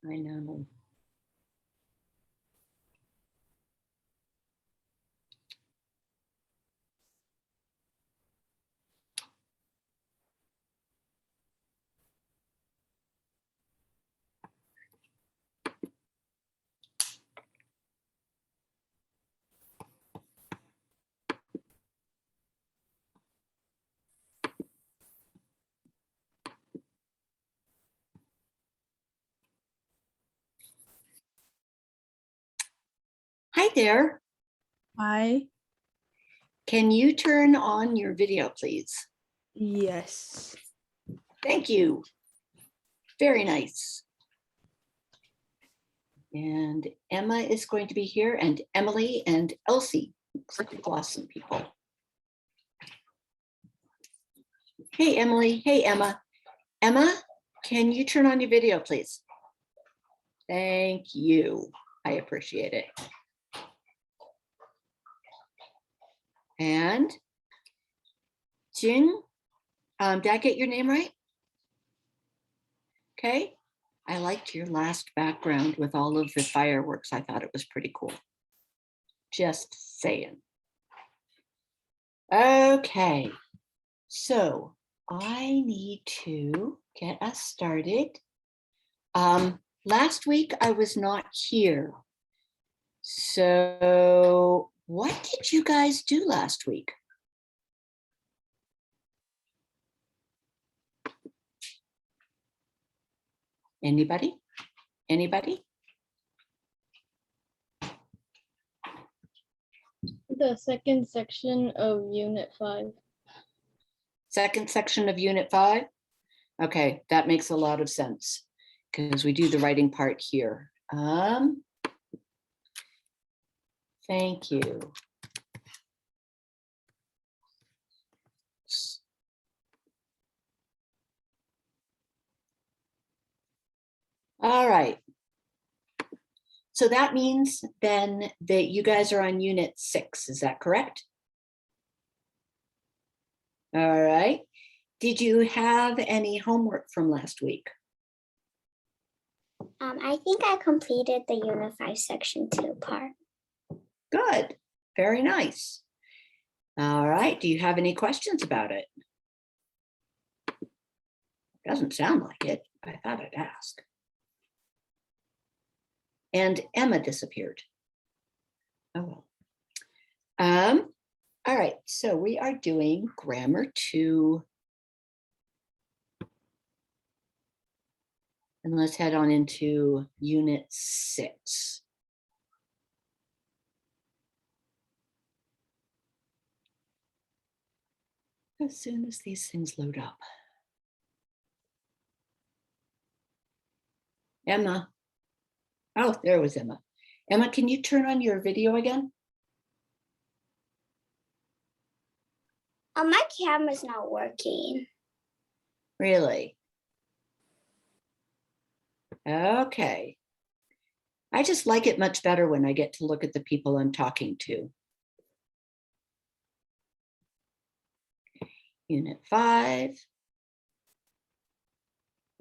I know. Hi there. Hi. Can you turn on your video, please? Yes. Thank you. Very nice. And Emma is going to be here, and Emily and Elsie. Looks like awesome people. Hey, Emily. Hey, Emma. Emma, can you turn on your video, please? Thank you. I appreciate it. And Jing, did I get your name right? Okay. I liked your last background with all of the fireworks. I thought it was pretty cool. Just saying. Okay. So I need to get us started. Last week I was not here. So what did you guys do last week? Anybody? Anybody? The second section of Unit 5. Second section of Unit 5? Okay, that makes a lot of sense because we do the writing part here. Thank you. All right. So that means then that you guys are on Unit 6, is that correct? All right. Did you have any homework from last week? I think I completed the Unit 5 Section 2 part. Good. Very nice. All right. Do you have any questions about it? Doesn't sound like it. I thought I'd ask. And Emma disappeared. Oh well. All right, so we are doing Grammar 2. And let's head on into Unit 6. As soon as these things load up. Emma. Oh, there was Emma. Emma, can you turn on your video again? Oh, my camera's not working. Really? Okay. I just like it much better when I get to look at the people I'm talking to. Unit 5.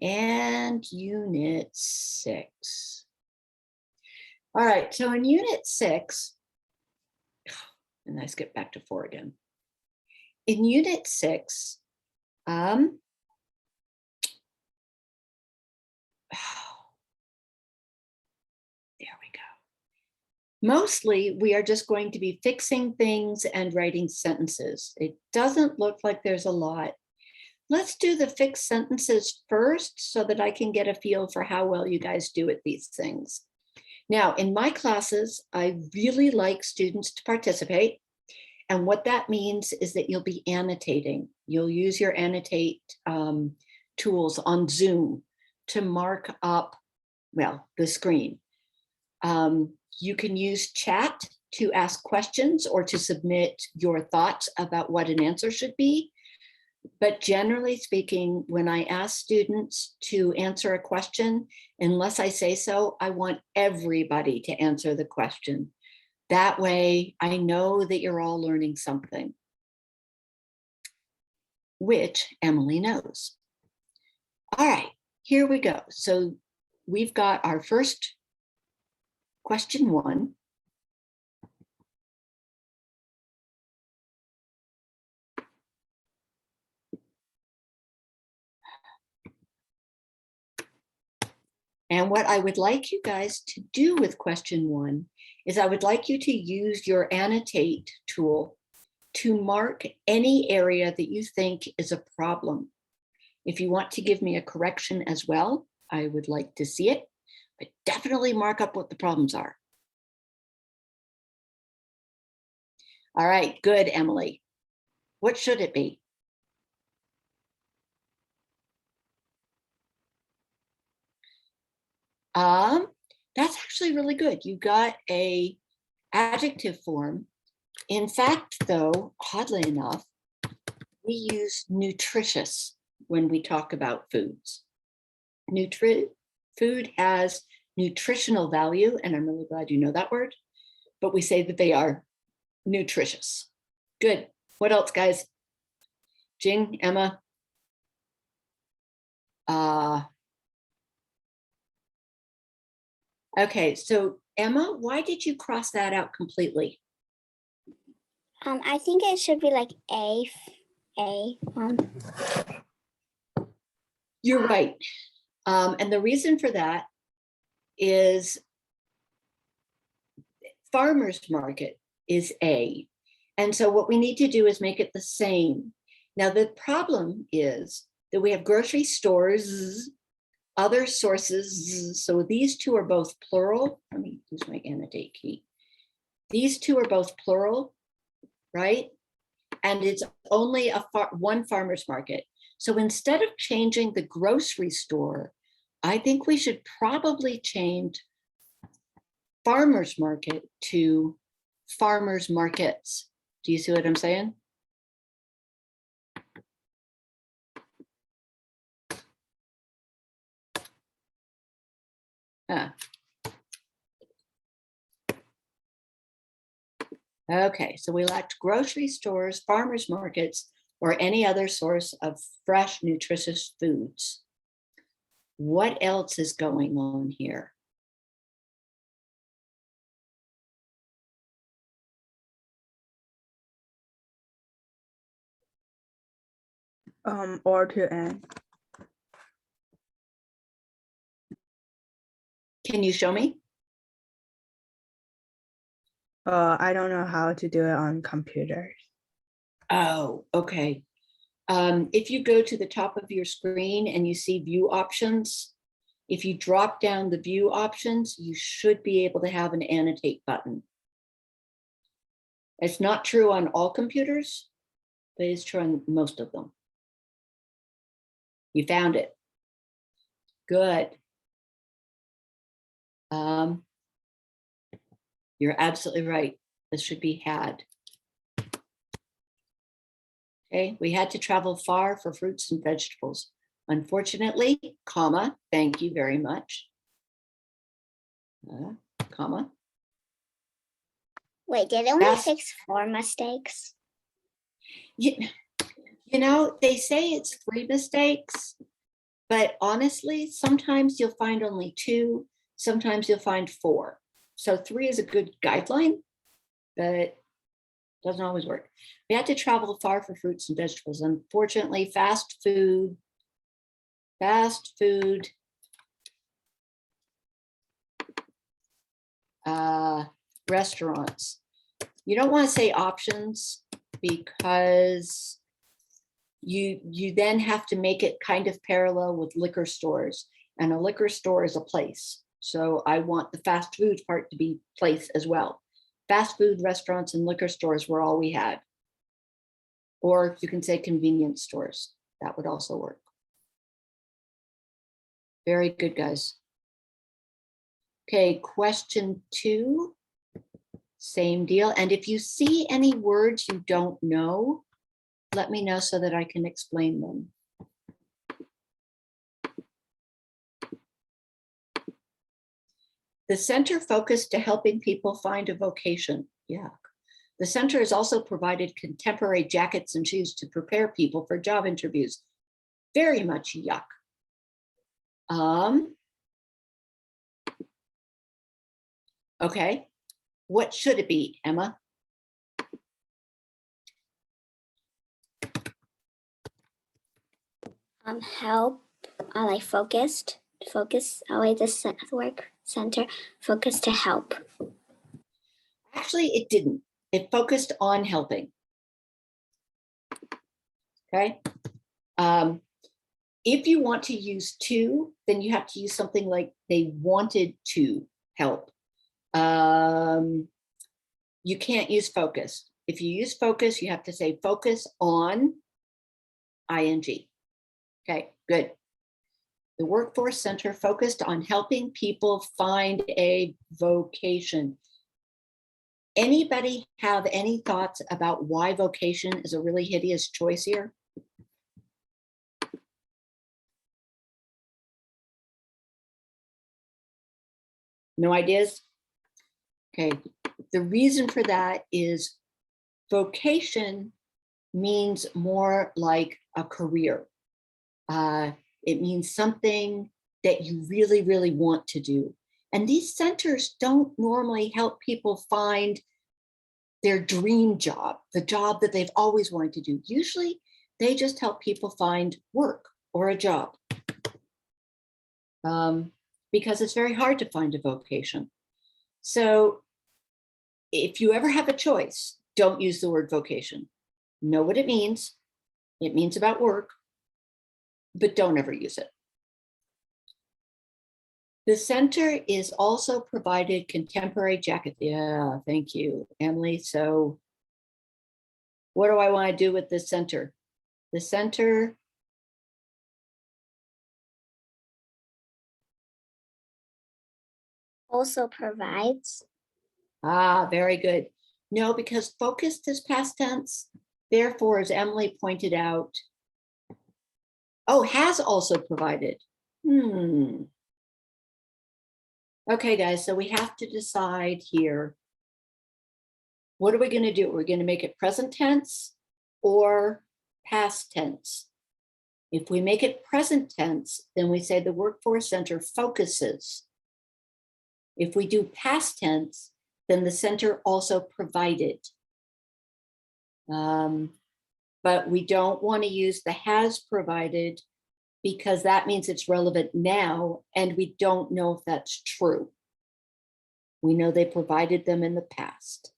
And Unit 6. All right, so in Unit 6, and I skip back to 4 again. In Unit 6, there we go. Mostly, we are just going to be fixing things and writing sentences. It doesn't look like there's a lot. Let's do the fixed sentences first so that I can get a feel for how well you guys do at these things. Now, in my classes, I really like students to participate. And what that means is that you'll be annotating. You'll use your annotate tools on Zoom to mark up, well, the screen. You can use chat to ask questions or to submit your thoughts about what an answer should be. But generally speaking, when I ask students to answer a question, unless I say so, I want everybody to answer the question. That way, I know that you're all learning something, which Emily knows. All right, here we go. So we've got our first question 1. And what I would like you guys to do with question 1 is I would like you to use your annotate tool to mark any area that you think is a problem. If you want to give me a correction as well, I would like to see it, but definitely mark up what the problems are. All right, good, Emily. What should it be? That's actually really good. You got a adjective form. In fact, though, oddly enough, we use nutritious when we talk about foods. Food has nutritional value, and I'm really glad you know that word, but we say that they are nutritious. Good. What else, guys? Jing, Emma? Okay, so Emma, why did you cross that out completely? I think it should be like A. You're right. And the reason for that is farmer's market is A. And so what we need to do is make it the same. Now, the problem is that we have grocery stores, other sources. So these two are both plural. Let me use my annotate key. These two are both plural, right? And it's only one farmer's market. So instead of changing the grocery store, I think we should probably change farmer's market to farmers markets. Do you see what I'm saying? Okay, so we lacked grocery stores, farmers markets, or any other source of fresh, nutritious foods. What else is going on here? Or to end. Can you show me? I don't know how to do it on computers. Oh, okay. If you go to the top of your screen and you see view options, if you drop down the view options, you should be able to have an annotate button. It's not true on all computers, but it's true on most of them. You found it. Good. You're absolutely right. This should be had. Okay, we had to travel far for fruits and vegetables. Unfortunately, comma, thank you very much. Comma. Wait, didn't we Yes. fix 4 mistakes? You know, they say it's 3 mistakes, but honestly, sometimes you'll find only 2, sometimes you'll find 4. So 3 is a good guideline, but doesn't always work. We had to travel far for fruits and vegetables. Unfortunately, fast food restaurants. You don't want to say options because you then have to make it kind of parallel with liquor stores, and a liquor store is a place. So I want the fast food part to be place as well. Fast food restaurants and liquor stores were all we had. Or you can say convenience stores. That would also work. Very good, guys. Okay, question 2, same deal. And if you see any words you don't know, let me know so that I can explain them. The center focused to helping people find a vocation. Yeah. The center has also provided contemporary jackets and shoes to prepare people for job interviews. Very much yuck. Okay. What should it be, Emma? Help. I like focused. Focus. I like the work center. Focus to help. Actually, it didn't. It focused on helping. Okay. If you want to use to, then you have to use something like they wanted to help. You can't use focus. If you use focus, you have to say focus on ing. Okay, good. The Workforce Center focused on helping people find a vocation. Anybody have any thoughts about why vocation is a really hideous choice here? No ideas? Okay, the reason for that is vocation means more like a career. It means something that you really, really want to do. And these centers don't normally help people find their dream job, the job that they've always wanted to do. Usually they just help people find work or a job. Because it's very hard to find a vocation. So if you ever have a choice, don't use the word vocation. Know what it means. It means about work, but don't ever use it. The center is also provided contemporary jacket. Yeah, thank you, Emily. So what do I want to do with this center? The center Also provides. very good. No, because focused is past tense. Therefore, as Emily pointed out, oh, has also provided. Okay, guys, so we have to decide here. What are we going to do? We're going to make it present tense or past tense. If we make it present tense, then we say the Workforce Center focuses. If we do past tense, then the center also provided. But we don't want to use the has provided because that means it's relevant now, and we don't know if that's true. We know they provided them in the past.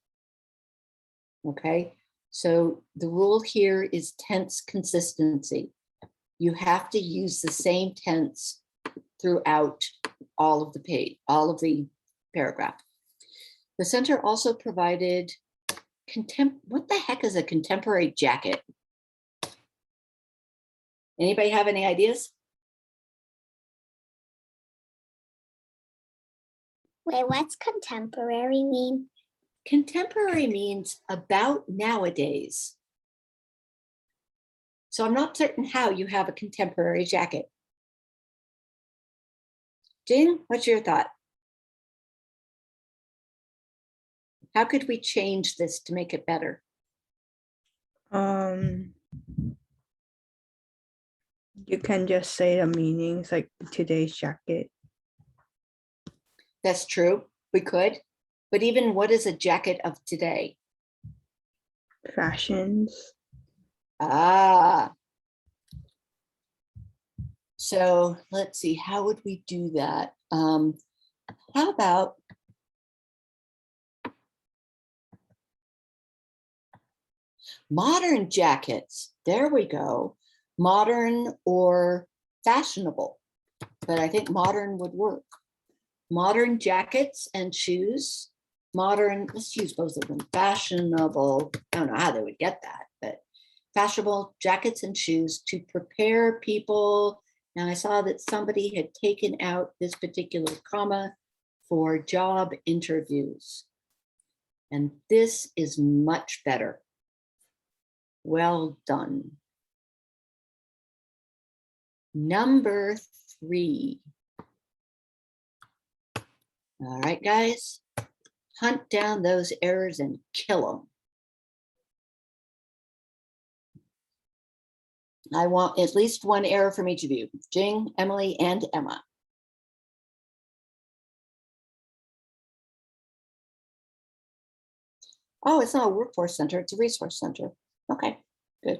Okay, so the rule here is tense consistency. You have to use the same tense throughout all of the page, all of the paragraph. The center also provided what the heck is a contemporary jacket? Anybody have any ideas? Wait, what's contemporary mean? Contemporary means about nowadays. So I'm not certain how you have a contemporary jacket. Jane, what's your thought? How could we change this to make it better? You can just say the meanings like today's jacket. That's true, we could. But even what is a jacket of today? Fashions. So let's see, how would we do that? How about modern jackets? There we go. Modern or fashionable, but I think modern would work. Modern jackets and shoes. Modern, let's use both of them. Fashionable, I don't know how they would get that, but fashionable jackets and shoes to prepare people. Now I saw that somebody had taken out this particular comma for job interviews. And this is much better. Well done. Number 3. All right, guys, hunt down those errors and kill them. I want at least one error from each of you, Jing, Emily, and Emma. Oh, it's not a workforce center, it's a resource center. Okay, good.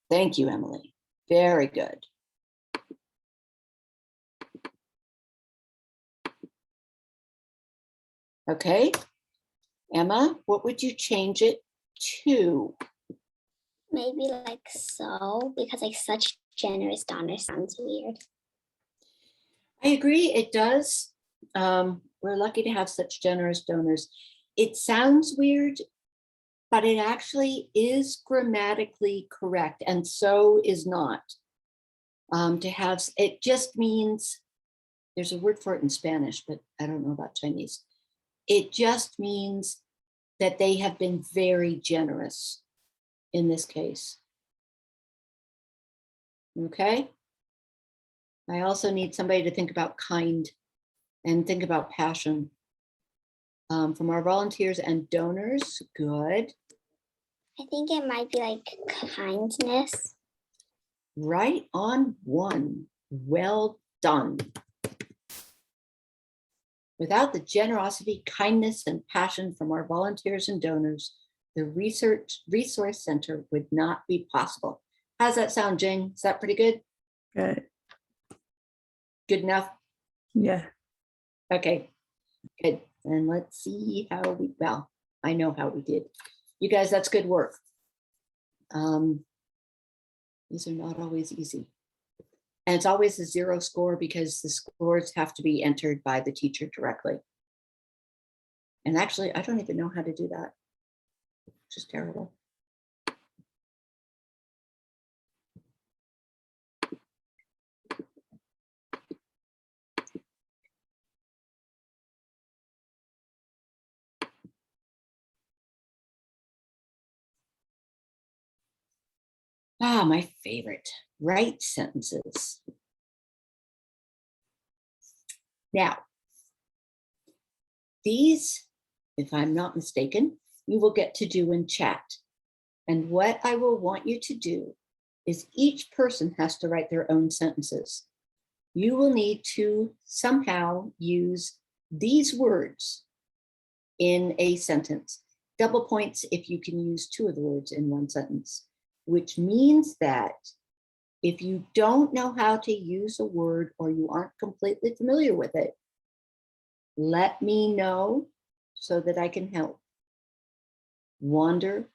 Thank you, Emily. Very good. Okay, Emma, what would you change it to? Maybe like so, because like such generous donors sounds weird. I agree, it does. We're lucky to have such generous donors. It sounds weird, but it actually is grammatically correct, and so is not. To have, it just means, there's a word for it in Spanish, but I don't know about Chinese. It just means that they have been very generous in this case. Okay. I also need somebody to think about kind and think about passion. From our volunteers and donors, good. I think it might be like kindness. Right on one. Well done. Without the generosity, kindness, and passion from our volunteers and donors, the resource center would not be possible. How's that sound, Jane? Is that pretty good? Good. Good enough? Yeah. Okay, good. And let's see how we, well, I know how we did. You guys, that's good work. These are not always easy. And it's always a 0 score because the scores have to be entered by the teacher directly. And actually, I don't even know how to do that. It's just terrible. Ah, my favorite, write sentences. Now, these, if I'm not mistaken, you will get to do in chat. And what I will want you to do is each person has to write their own sentences. You will need to somehow use these words in a sentence. Double points if you can use 2 of the words in one sentence, which means that if you don't know how to use a word or you aren't completely familiar with it, let me know so that I can help. Wander,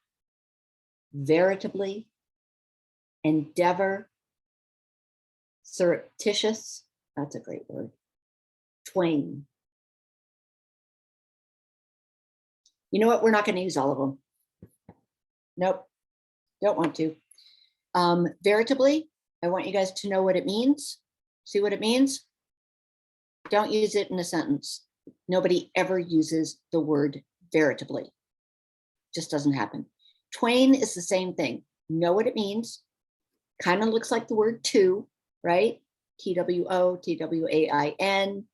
veritably, endeavor, surreptitious, that's a great word, twain. You know what? We're not going to use all of them. Nope, don't want to. Veritably, I want you guys to know what it means. See what it means? Don't use it in a sentence. Nobody ever uses the word veritably. Just doesn't happen. Twain is the same thing. Know what it means. Kind of looks like the word two, right? TWO, TWAIN.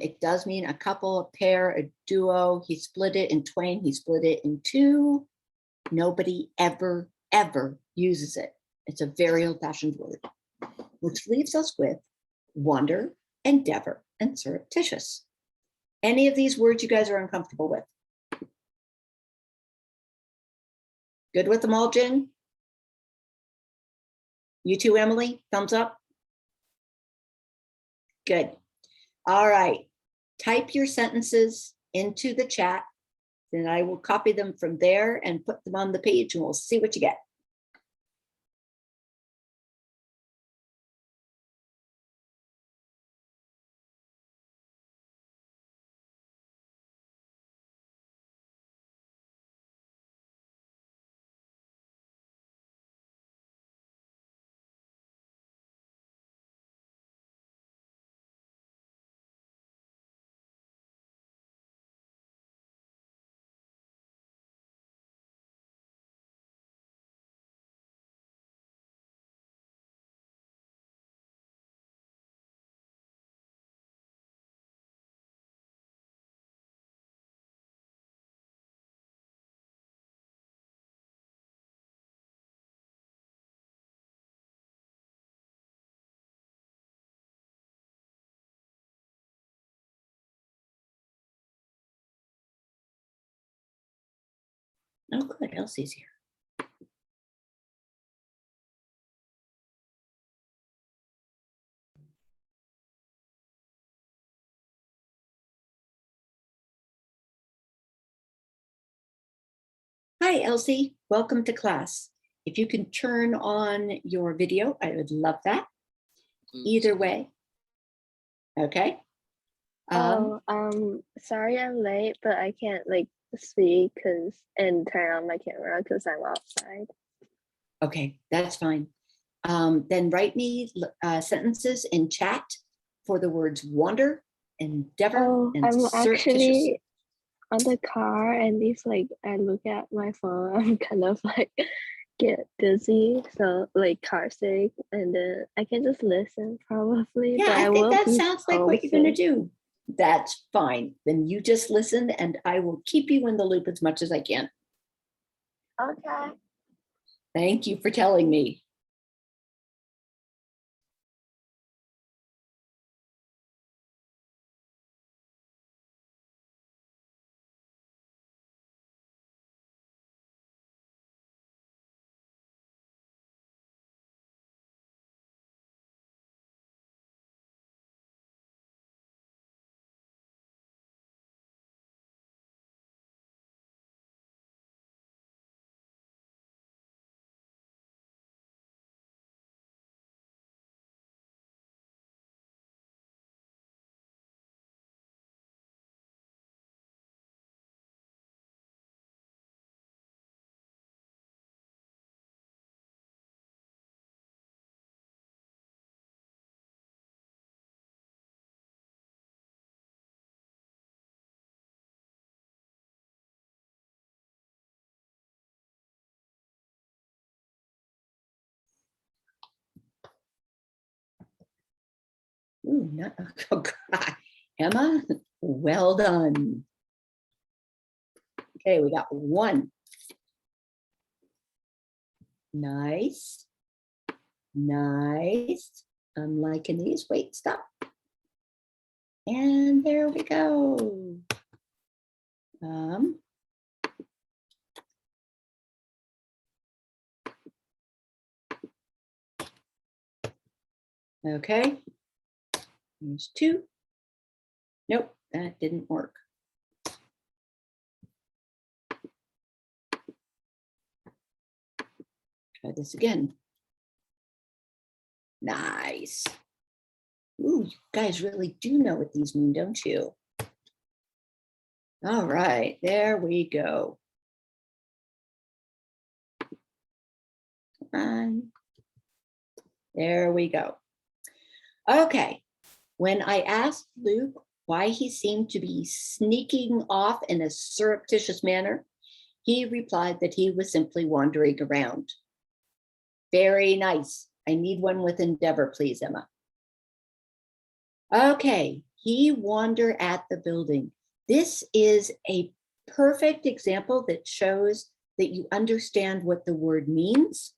It does mean a couple, a pair, a duo. He split it in twain. He split it in two. Nobody ever uses it. It's a very old-fashioned word, which leaves us with wander, endeavor, and surreptitious. Any of these words you guys are uncomfortable with? Good with them all, Jen? You too, Emily? Thumbs up? Good. All right. Type your sentences into the chat, then I will copy them from there and put them on the page, and we'll see what you get. Oh, good. Elsie's here. Hi, Elsie. Welcome to class. If you can turn on your video, I would love that. Either way. Okay. Sorry I'm late, but I can't like speak and turn on my camera because I'm outside. Okay, that's fine. Then write me sentences in chat for the words wander, endeavor, Oh, and I'm surreptitious. actually on the car and these like I look at my phone, I'm kind of like get dizzy, so like car sick, and then I can just listen probably. Yeah, but I think will that be sounds like what you're going to focused. do. That's fine. Then you just listen and I will keep you in the loop as much as I can. Okay. Thank you for telling me. Ooh, no, oh God. Emma, well done. Okay, we got one. Nice. Nice. I'm liking these. Wait, stop. And there we go. Okay. Here's two. Nope, that didn't work. Try this again. Nice. Ooh, you guys really do know what these mean, don't you? All right, there we go. Come on. There we go. Okay, when I asked Luke why he seemed to be sneaking off in a surreptitious manner, he replied that he was simply wandering around. Very nice. I need one with endeavor, please, Emma. Okay, he wandered at the building. This is a perfect example that shows that you understand what the word means,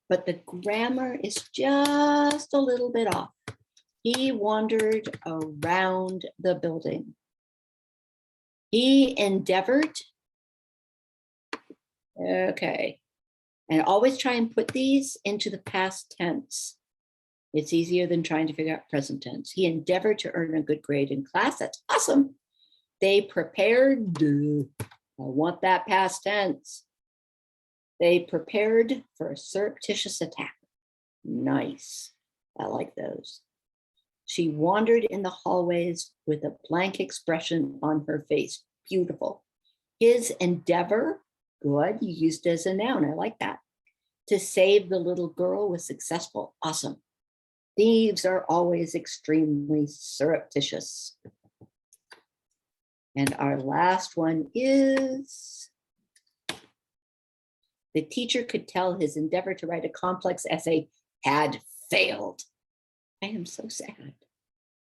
but the grammar is just a little bit off. He wandered around the building. He endeavored. Okay. And always try and put these into the past tense. It's easier than trying to figure out present tense. He endeavored to earn a good grade in class. That's awesome. They prepared. I want that past tense. They prepared for a surreptitious attack. Nice. I like those. She wandered in the hallways with a blank expression on her face. Beautiful. His endeavor, good. You used it as a noun. I like that. To save the little girl was successful. Awesome. Thieves are always extremely surreptitious. And our last one is, the teacher could tell his endeavor to write a complex essay had failed. I am so sad.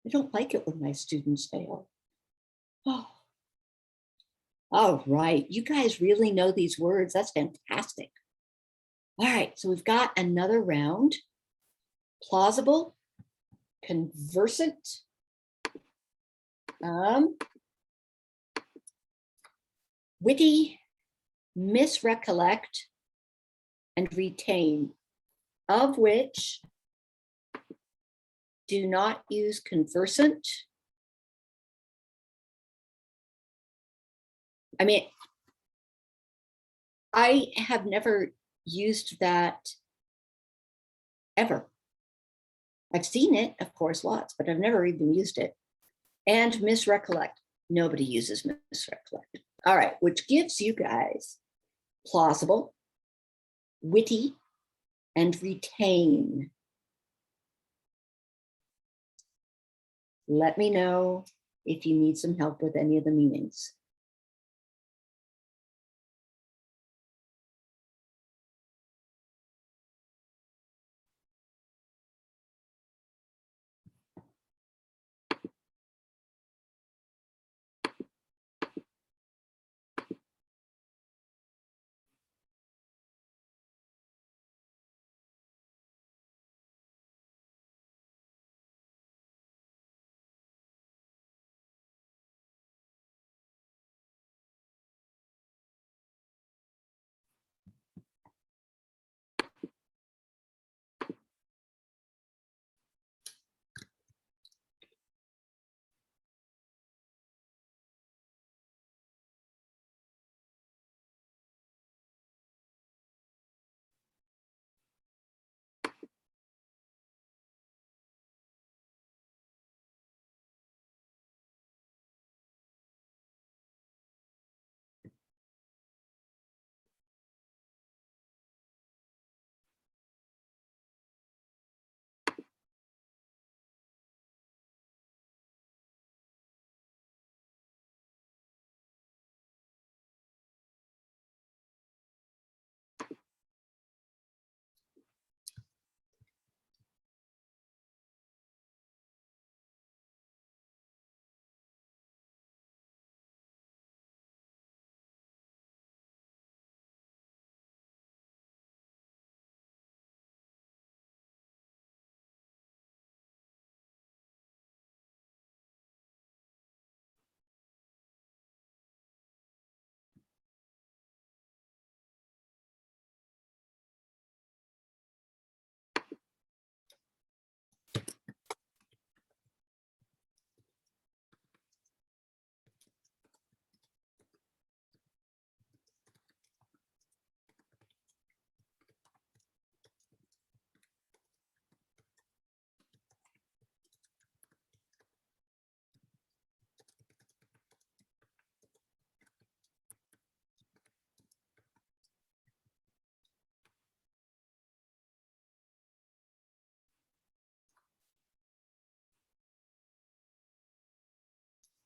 I don't like it when my students fail. Oh. All right, you guys really know these words. That's fantastic. All right, so we've got another round. Plausible, conversant, witty, misrecollect, and retain, of which do not use conversant. I mean, I have never used that ever. I've seen it, of course, lots, but I've never even used it. And misrecollect. Nobody uses misrecollect. All right, which gives you guys plausible, witty, and retain. Let me know if you need some help with any of the meanings.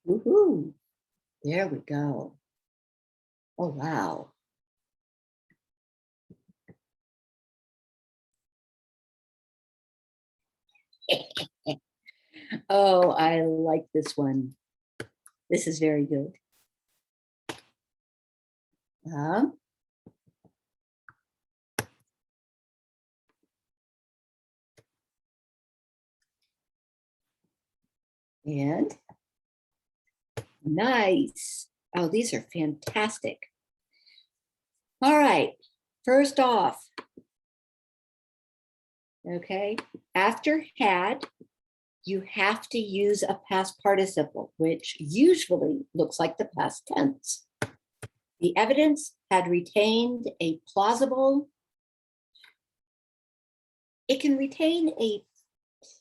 Woohoo! There we go. Oh, wow. Oh, I like this one. This is very good. And nice. Oh, these are fantastic. All right, first off, okay, after had, you have to use a past participle, which usually looks like the past tense. The evidence had retained a plausible, it can retain a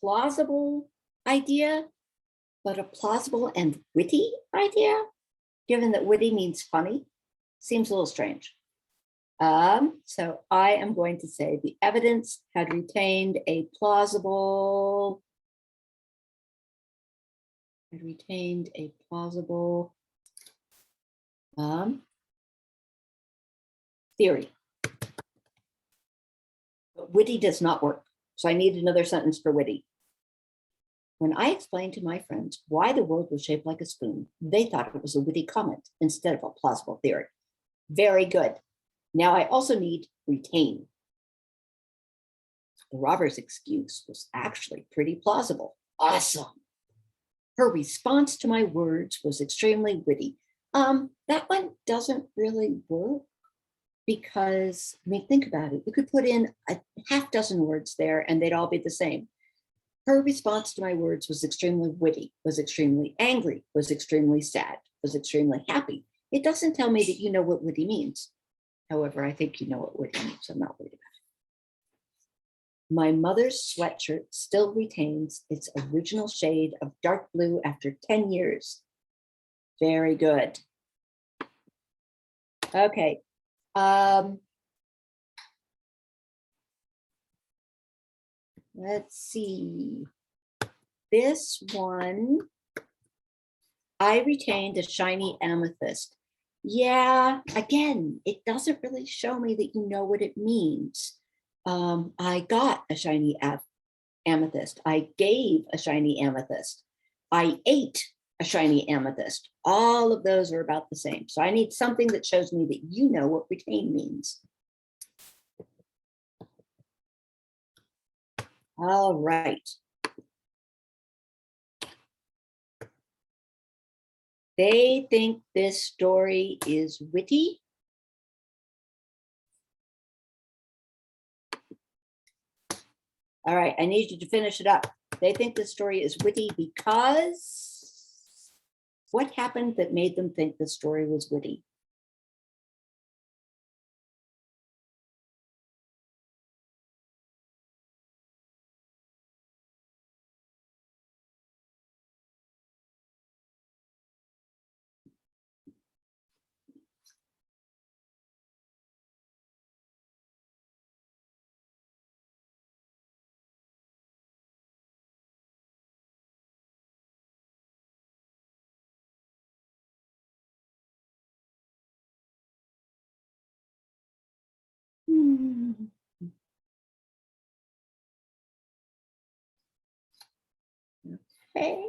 plausible idea, but a plausible and witty idea, given that witty means funny, seems a little strange. So I am going to say the evidence had retained a plausible, theory. But witty does not work. So I need another sentence for witty. When I explained to my friends why the world was shaped like a spoon, they thought it was a witty comment instead of a plausible theory. Very good. Now I also need retain. The robber's excuse was actually pretty plausible. Awesome. Her response to my words was extremely witty. That one doesn't really work. because, I mean, think about it. You could put in a half dozen words there and they'd all be the same. Her response to my words was extremely witty, was extremely angry, was extremely sad, was extremely happy. It doesn't tell me that you know what witty means. However, I think you know what witty means. I'm not worried about it. My mother's sweatshirt still retains its original shade of dark blue after 10 years. Very good. Okay. Let's see. This one, I retained a shiny amethyst. Yeah, again, it doesn't really show me that you know what it means. I got a shiny amethyst. I gave a shiny amethyst. I ate a shiny amethyst. All of those are about the same. So I need something that shows me that you know what retain means. All right. They think this story is witty. All right, I need you to finish it up. They think this story is witty because what happened that made them think the story was witty? Okay.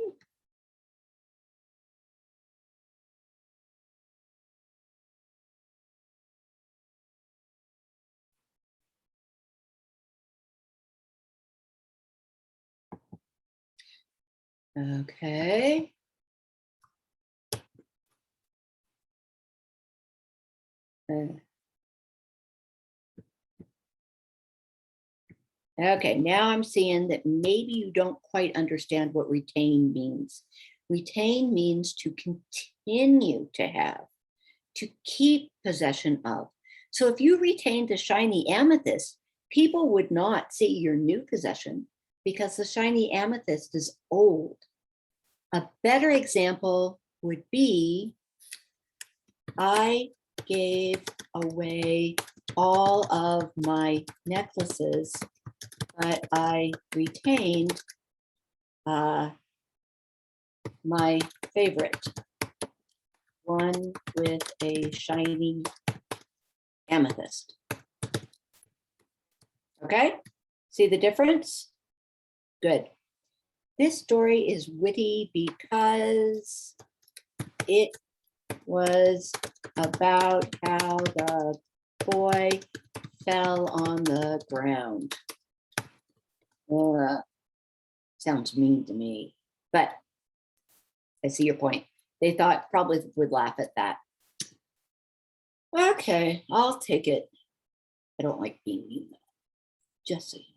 Okay. Okay, now I'm seeing that maybe you don't quite understand what retain means. Retain means to continue to have, to keep possession of. So if you retained a shiny amethyst, people would not see your new possession because the shiny amethyst is old. A better example would be, I gave away all of my necklaces, but I retained my favorite, one with a shiny amethyst. Okay, see the difference? Good. This story is witty because it was about how the boy fell on the ground. Sounds mean to me, but I see your point. They thought probably would laugh at that. Okay, I'll take it. I don't like being mean, just so you know.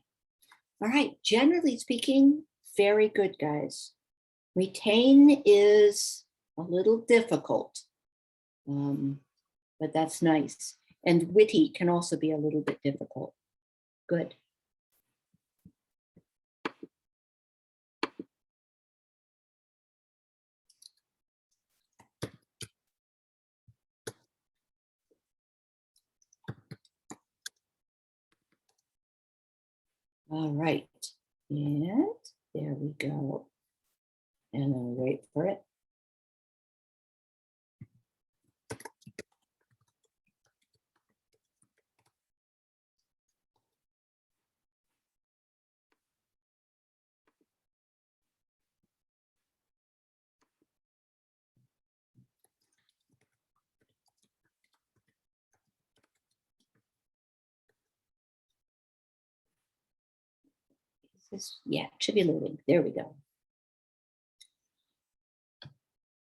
All right, generally speaking, very good, guys. Retain is a little difficult, but that's nice. And witty can also be a little bit difficult. Good. All right, and there we go. And I'll wait for it. Yeah, it should be loading. There we go.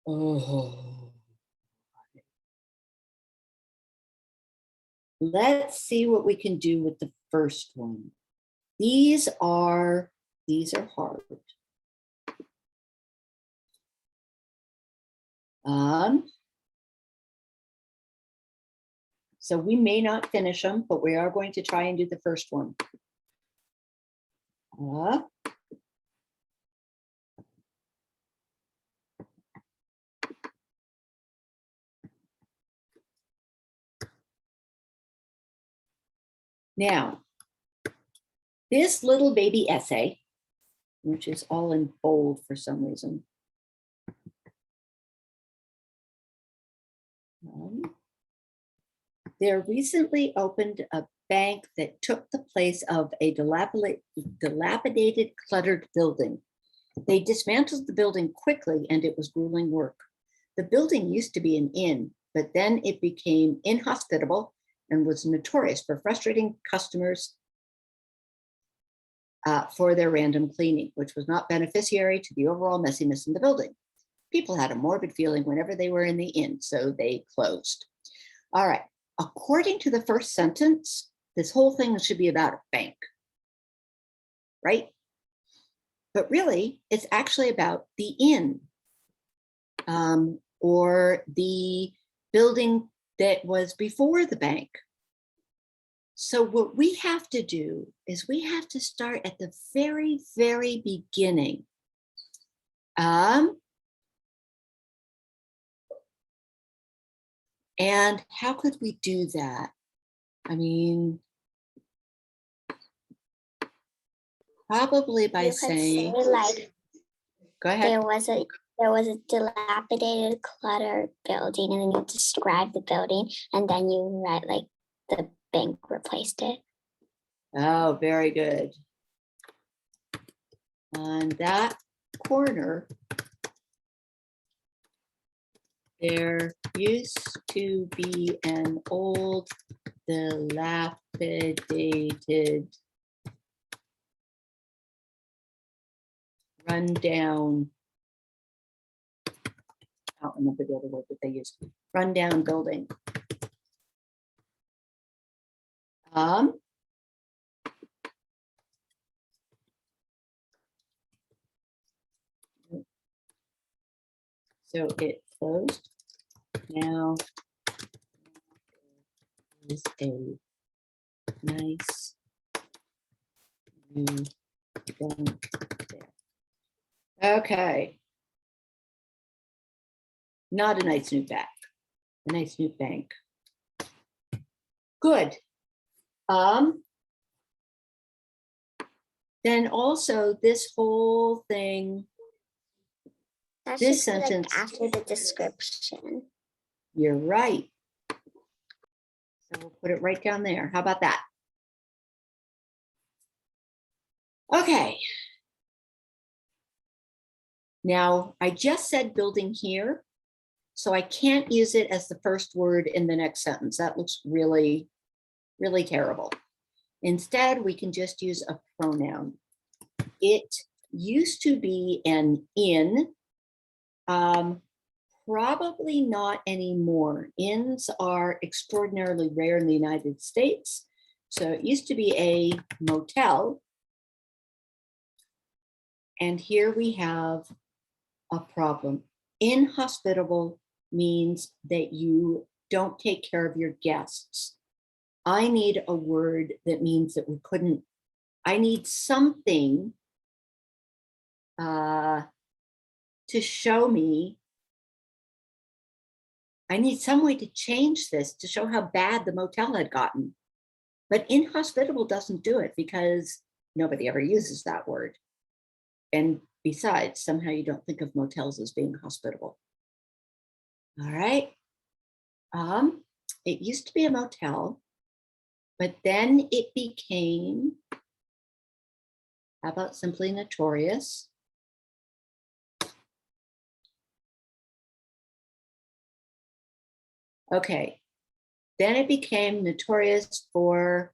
Oh. let's see what we can do with the first one. These are hard. So we may not finish them, but we are going to try and do the first one. Now, this little baby essay, which is all in bold for some reason. There recently opened a bank that took the place of a dilapidated, cluttered building. They dismantled the building quickly and it was grueling work. The building used to be an inn, but then it became inhospitable and was notorious for frustrating customers for their random cleaning, which was not beneficiary to the overall messiness in the building. People had a morbid feeling whenever they were in the inn, so they closed. All right, according to the first sentence, this whole thing should be about a bank, right? But really, it's actually about the inn or the building that was before the bank. So what we have to do is we have to start at the very, very beginning. And how could we do that? I mean, probably by You could saying, say, like, go ahead. there was a dilapidated, cluttered building, and then you describe the building, and then you write like the bank replaced it. Oh, very good. On that corner, there used to be an old, dilapidated, rundown, I don't remember the other word that they used, rundown building. So it closed. Now is a nice new bank there. Okay. Not a nice new bank. A nice new bank. Good. Then also this whole thing, That this should be, like, sentence, after the description. you're right. So we'll put it right down there. How about that? Okay. Now, I just said building here, so I can't use it as the first word in the next sentence. That looks really, really terrible. Instead, we can just use a pronoun. It used to be an inn, probably not anymore. Inns are extraordinarily rare in the United States. So it used to be a motel. And here we have a problem. Inhospitable means that you don't take care of your guests. I need a word that means that we couldn't, I need something to show me, I need some way to change this to show how bad the motel had gotten. But inhospitable doesn't do it because nobody ever uses that word. And besides, somehow you don't think of motels as being hospitable. All right. It used to be a motel, but then it became, how about simply notorious? Okay, then it became notorious for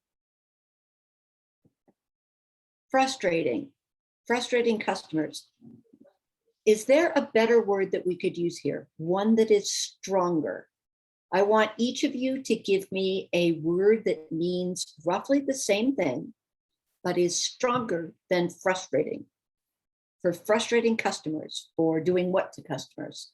frustrating customers. Is there a better word that we could use here? One that is stronger? I want each of you to give me a word that means roughly the same thing, but is stronger than frustrating. For frustrating customers, for doing what to customers?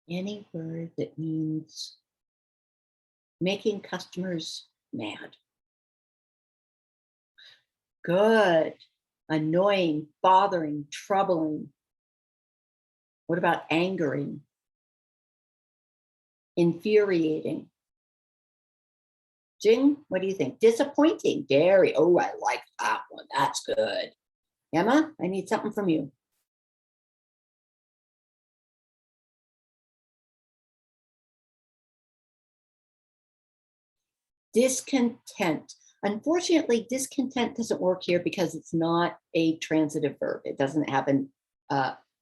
Any word that means making customers mad. Good. Annoying, bothering, troubling. What about angering? Infuriating. Jing, what do you think? Disappointing. Very. Oh, I like that one. That's good. Emma, I need something from you. Discontent. Unfortunately, discontent doesn't work here because it's not a transitive verb. It doesn't have an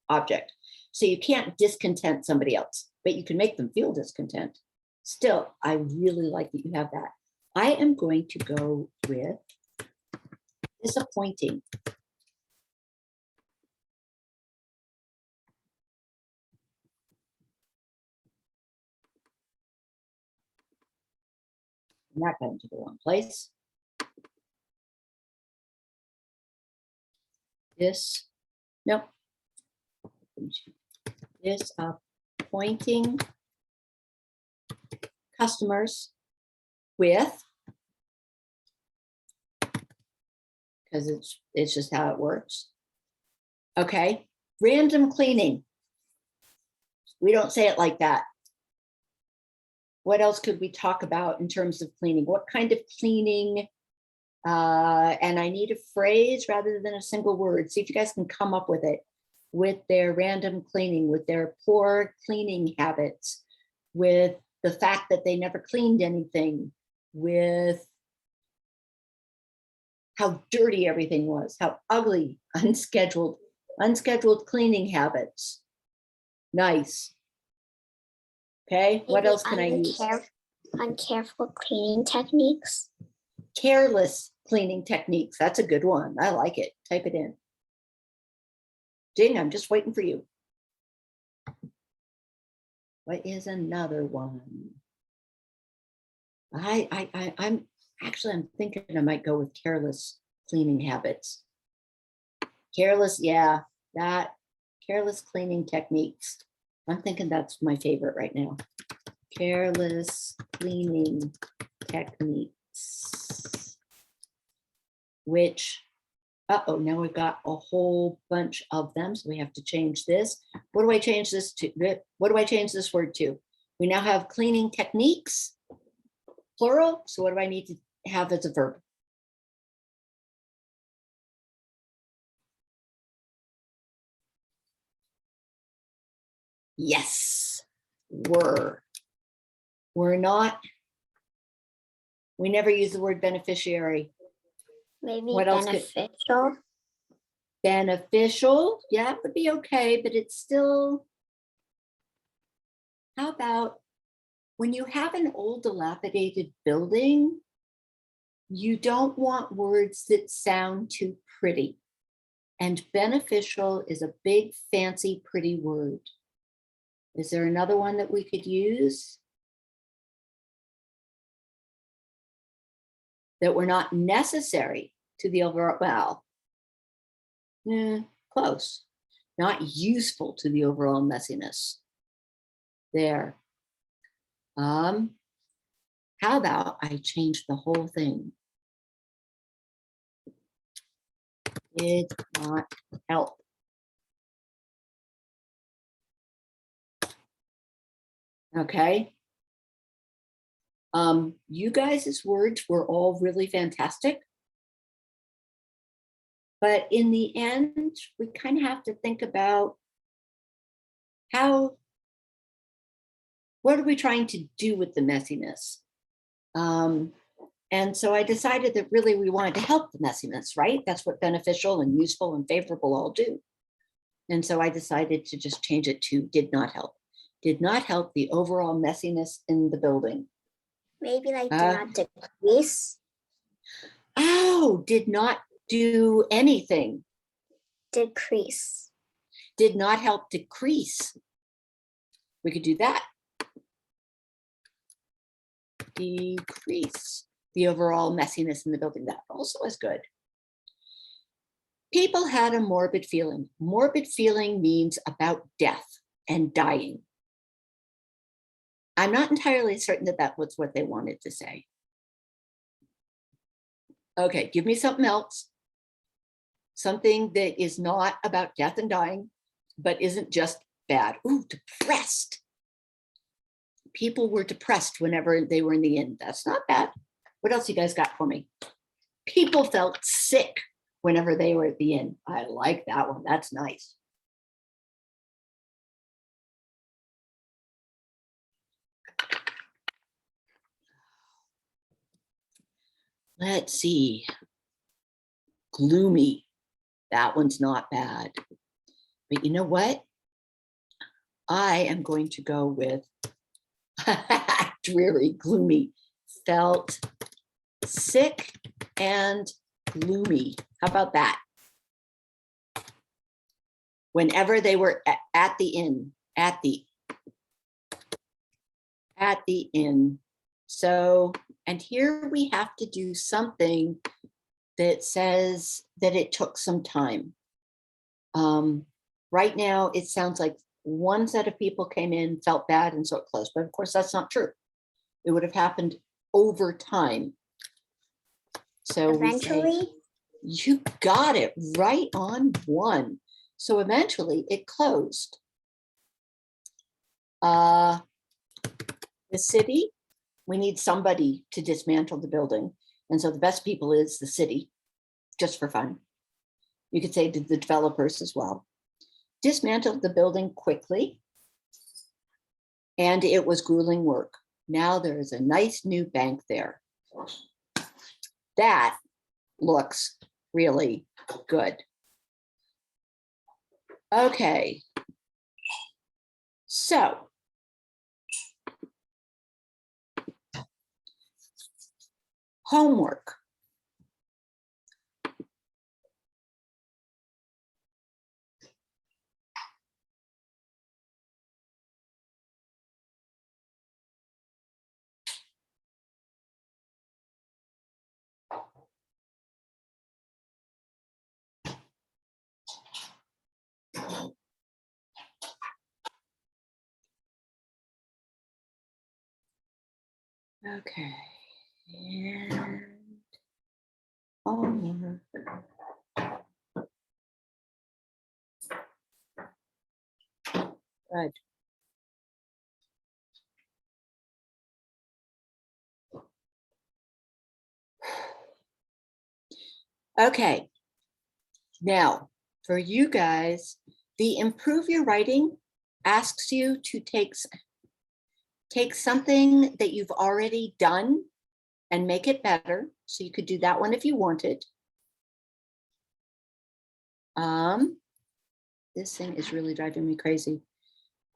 object. So you can't discontent somebody else, but you can make them feel discontent. Still, I really like that you have that. I am going to go with disappointing. I'm not going to the wrong place. This, nope. Disappointing customers with, because it's just how it works. Okay, random cleaning. We don't say it like that. What else could we talk about in terms of cleaning? What kind of cleaning? And I need a phrase rather than a single word. See if you guys can come up with it. With their random cleaning, with their poor cleaning habits, with the fact that they never cleaned anything, with how dirty everything was, how ugly, unscheduled cleaning habits. Nice. Okay, what Maybe else can I use? Uncareful cleaning techniques. Careless cleaning techniques. That's a good one. I like it. Type it in. Jing, I'm just waiting for you. What is another one? I'm thinking I might go with careless cleaning habits. Careless, yeah, that careless cleaning techniques. I'm thinking that's my favorite right now. Careless cleaning techniques, which, uh-oh, now we've got a whole bunch of them, so we have to change this. What do I change this to? What do I change this word to? We now have cleaning techniques, plural, so what do I need to have as a verb? Yes, were. We're not, we never use the word beneficiary. Maybe What else beneficial. Beneficial, yeah, it would be okay, but it's still, how about when you have an old dilapidated building, you don't want words that sound too pretty. And beneficial is a big, fancy, pretty word. Is there another one that we could use? That were not necessary to the overall, well, close. Not useful to the overall messiness. There. How about I change the whole thing? Did not help. Okay. You guys' words were all really fantastic. But in the end, we kind of have to think about what are we trying to do with the messiness? And so I decided that really we wanted to help the messiness, right? That's what beneficial and useful and favorable all do. And so I decided to just change it to did not help. Did not help the overall messiness in the building. Maybe like do not decrease. Oh, did not do anything. Decrease. Did not help decrease. We could do that. Decrease the overall messiness in the building. That also is good. People had a morbid feeling. Morbid feeling means about death and dying. I'm not entirely certain that that was what they wanted to say. Okay, give me something else. Something that is not about death and dying, but isn't just bad. Ooh, depressed. People were depressed whenever they were in the inn. That's not bad. What else you guys got for me? People felt sick whenever they were at the inn. I like that one. That's nice. Let's see. Gloomy. That one's not bad. But you know what? I am going to go with dreary, gloomy. Felt sick and gloomy. How about that? Whenever they were at the inn, at the inn. So, and here we have to do something that says that it took some time. Right now, it sounds like one set of people came in, felt bad, and so it closed. But of course, that's not true. It would have happened over time. So Eventually. You got it right on one. So eventually it closed. The city, we need somebody to dismantle the building. And so the best people is the city, just for fun. You could say to the developers as well. Dismantled the building quickly. And it was grueling work. Now there is a nice new bank there. That looks really good. Okay. So homework. Okay. And homework. Good. Okay. Now, for you guys, the Improve Your Writing asks you to take something that you've already done and make it better. So you could do that one if you wanted. This thing is really driving me crazy.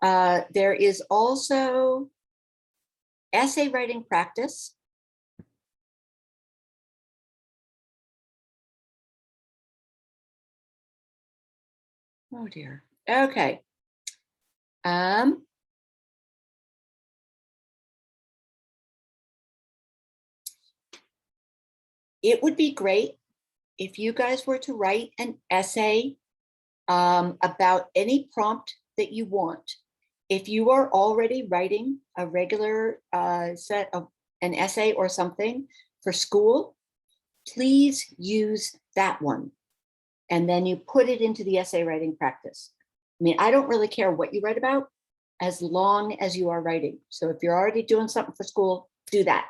There is also essay writing practice. Oh dear. Okay. It would be great if you guys were to write an essay about any prompt that you want. If you are already writing a regular set of an essay or something for school, please use that one. And then you put it into the essay writing practice. I mean, I don't really care what you write about as long as you are writing. So if you're already doing something for school, do that.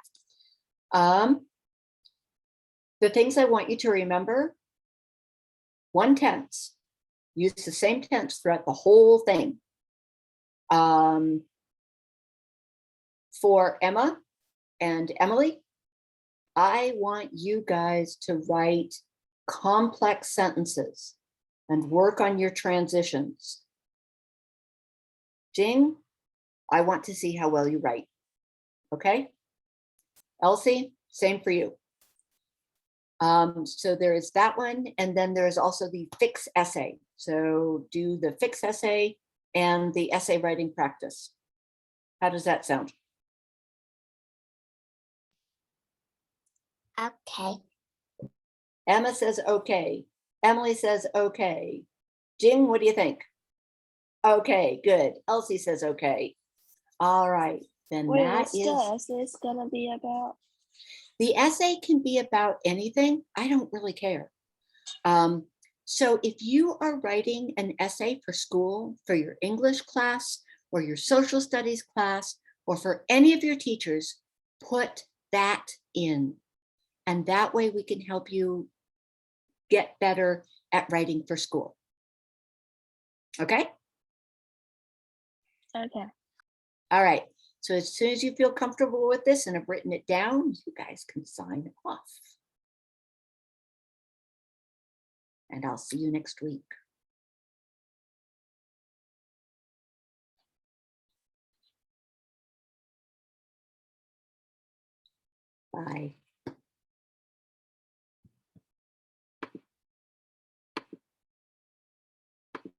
The things I want you to remember, 1 tense. Use the same tense throughout the whole thing. For Emma and Emily, I want you guys to write complex sentences and work on your transitions. Jing, I want to see how well you write. Okay? Elsie, same for you. So there is that one, and then there's also the fix essay. So do the fix essay and the essay writing practice. How does that sound? Okay. Emma says okay. Emily says okay. Jing, what do you think? Okay, good. Elsie says okay. All right, then Wait, that what's is. the essay gonna be about? The essay can be about anything. I don't really care. So if you are writing an essay for school, for your English class, or your social studies class, or for any of your teachers, put that in. And that way we can help you get better at writing for school. Okay? Okay. All right. So as soon as you feel comfortable with this and have written it down, you guys can sign off. And I'll see you next week. Bye.